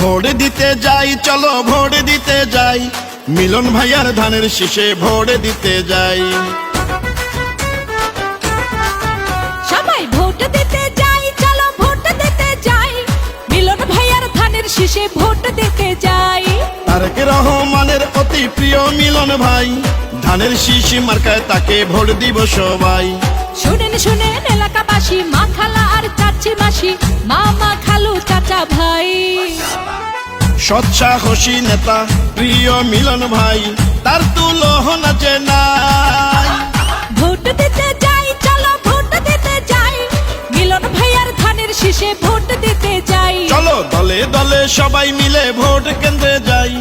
Vote দিতে যাই, চলো ভোট দিতে যাই, মিলন ভাইয়ার ধানের শীষে ভোট দিতে যাই। সবাই ভোট দিতে যাই, চলো ভোট দিতে যাই, মিলন ভাইয়ার ধানের শীষে ভোট দিতে যাই। তারেক রহমানের অতি প্রিয় মিলন ভাই, ধানের শীষ মার্কায় তাকে ভোট দিব সবাই। শুনেন শুনেন এলাকাবাসী, মা খালা আর চাচি মাসি, মামা খালু চাচা ভাই। সৎসাহসী নেতা প্রিয় মিলন ভাই, তার তুলনা যে নাই। ভোট দিতে যাই, চলো ভোট দিতে যাই, মিলন ভাইয়ার ধানের শীষে ভোট দিতে যাই। চলো দলে দলে সবাই মিলে ভোট কেন্দ্রে যাই,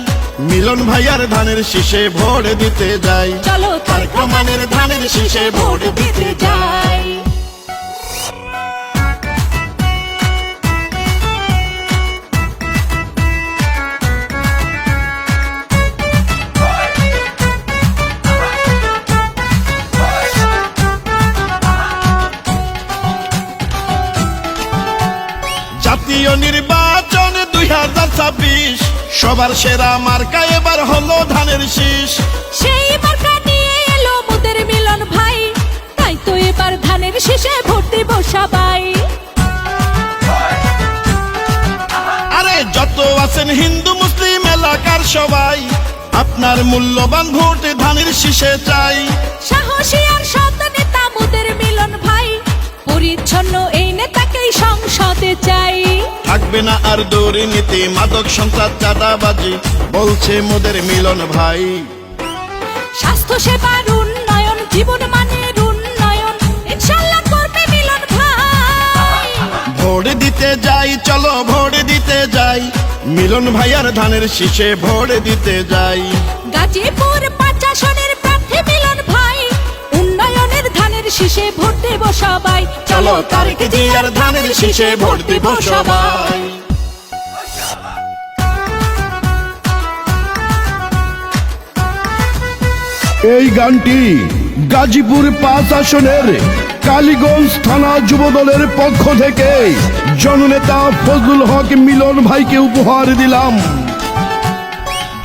মিলন ভাইয়ার ধানের শীষে ভোট দিতে যাই। চলো তারেক রহমানের ধানের শীষে ভোট দিতে যাই। জাতীয় নির্বাচন 2026, সবার সেরা মার্কা এবার হলো ধানের শীষ। সেই মার্কা নিয়ে এলো মোদের মিলন ভাই, তাই তো এবার ধানের শীষে ভোট দিব সবাই। আরে যত আছেন হিন্দু মুসলিম এলাকার সবাই, আপনার মূল্যবান ভোট ধানের শীষে চাই। সাহসী আর সৎ নেতা মোদের মিলন ভাই, পরিচ্ছন্ন এই নেতাকেই সংসদে চাই। থাকবে না আর দুর্নীতি, মাদক সন্ত্রাস চাঁদাবাজি, বলছে মোদের মিলন ভাই। স্বাস্থ্য সেবার উন্নয়ন, জীবন মানের উন্নয়ন, ইনশাআল্লাহ করবে মিলন ভাই। ভোট দিতে যাই, চলো ভোট দিতে যাই, মিলন ভাইয়ার ধানের শীষে ভোট দিতে যাই। গাজীপুর 5 আসনের প্রার্থী মিলন ভাই, উন্নয়নের ধানের শীষে ভোট দেব সবাই। চলো তারেক জিয়ার ধানের শীষে ভোট দিব সবাই। এই গানটি গাজীপুর 5 আসনের কালীগঞ্জ থানা যুবদলের পক্ষ থেকে জননেতা ফজলুল হক মিলন ভাইকে উপহার দিলাম।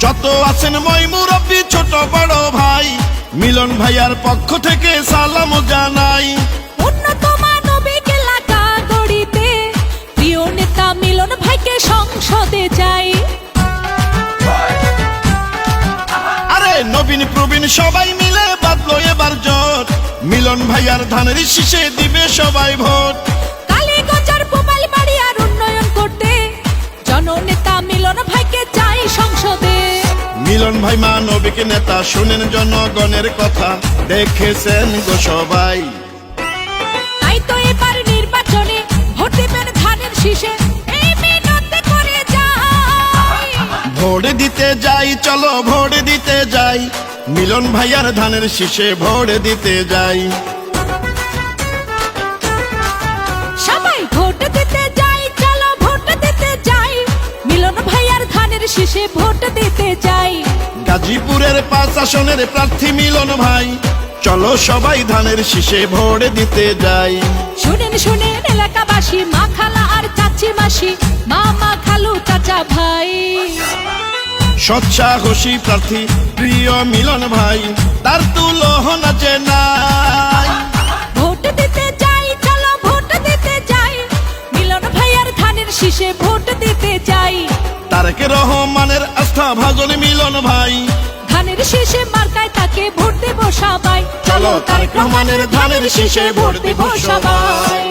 যত আছেন মই মুরব্বী ছোট বড় ভাই, মিলন ভাইয়ার পক্ষ থেকে সালাম জানাই। উন্নত মানবিক এলাকা গড়িতে প্রিয় নেতা মিলন ভাইকে সংসদে চাই। আরে নবীন প্রবীণ সবাই মিলে বাঁধলো এবার জোট, মিলন ভাইয়ার ধানের শীষে দিবে সবাই ভোট। কালীগঞ্জের পুবালবাড়ি আর উন্নয়ন করতে জননেতা মিলন ভাইকে চাই সংসদে। মিলন ভাই মানবিক নেতা, শুনেন জনগণের কথা, দেখেছেন গো সবাই। তাই তো এবার নির্বাচনে ভোট দিবেন ধানের শীষে, এই মিনতি করে যাই। ভোট দিতে যাই, চলো ভোট দিতে যাই, মিলন ভাইয়ার ধানের শীষে ভোট দিতে যাই। সবাই ভোট দিতে যাই, চলো ভোট দিতে যাই, মিলন ভাইয়ার ধানের শীষে ভোট দিতে যাই। গাজীপুরের 5 আসনের প্রার্থী মিলন ভাই, চলো সবাই ধানের শীষে ভোট দিতে যাই। শুনেন শুনেন এলাকাবাসী, মা খালা আর চাচি মাসি, মামা খালু চাচা ভাই। সৎসাহসী প্রার্থী প্রিয় মিলন ভাই, তার তুলনা যে নাই। ভোট দিতে যাই, চলো ভোট দিতে যাই, মিলন ভাইয়ার ধানের শীষে ভোট দিতে যাই। তারেক রহমানের আস্থা ভাজন মিলন ভাই, ধানের শীষে মার্কায় তাকে ভোট দেব সবাই। চলো তারেক রহমানের ধানের শীষে ভোট দিব সবাই।